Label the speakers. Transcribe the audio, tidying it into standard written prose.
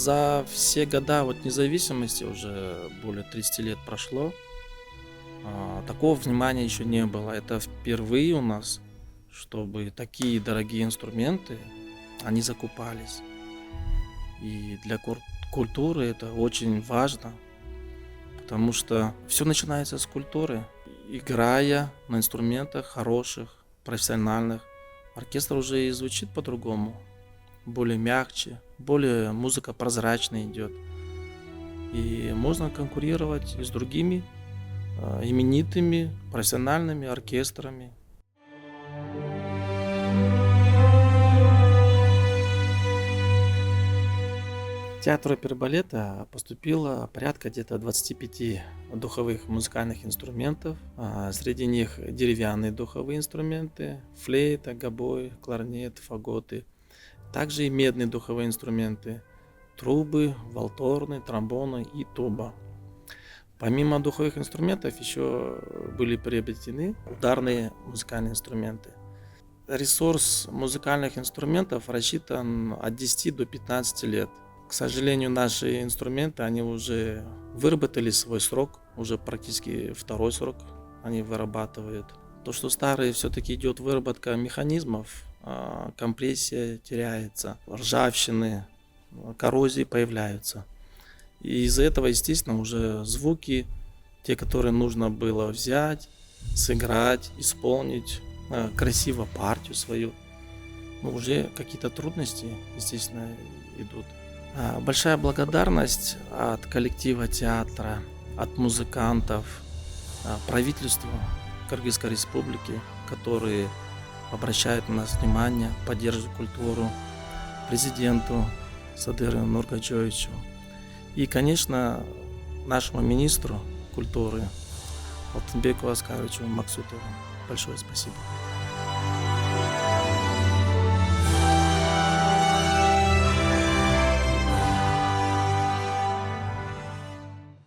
Speaker 1: За все года вот независимости, уже более 30 лет прошло, такого внимания еще не было. Это впервые у нас, чтобы такие дорогие инструменты, они закупались. И для культуры это очень важно, потому что все начинается с культуры. Играя на инструментах хороших, профессиональных, оркестр уже и звучит по-другому, более мягче, более музыка прозрачная идет. И можно конкурировать и с другими именитыми профессиональными оркестрами. В театр оперы и балета поступило порядка где-то 25 духовых музыкальных инструментов. Среди них деревянные духовые инструменты, флейта, гобой, кларнет, фаготы. Также и медные духовые инструменты, трубы, валторны, тромбоны и туба. Помимо духовых инструментов еще были приобретены ударные музыкальные инструменты. Ресурс музыкальных инструментов рассчитан от 10 до 15 лет. К сожалению, наши инструменты, они уже выработали свой срок, уже практически второй срок они вырабатывают. То, что старые, все-таки идет выработка механизмов, компрессия теряется, ржавчины, коррозии появляются. И из-за этого, естественно, уже звуки, те, которые нужно было взять, сыграть, исполнить красиво партию свою, уже какие-то трудности, естественно, идут. Большая благодарность от коллектива театра, от музыкантов, правительству Кыргызской Республики, которые обращают на нас внимание, поддерживают культуру, президенту Садыру Нуркачевичу и, конечно, нашему министру культуры Алтынбеку Аскаровичу Максутову. Большое спасибо.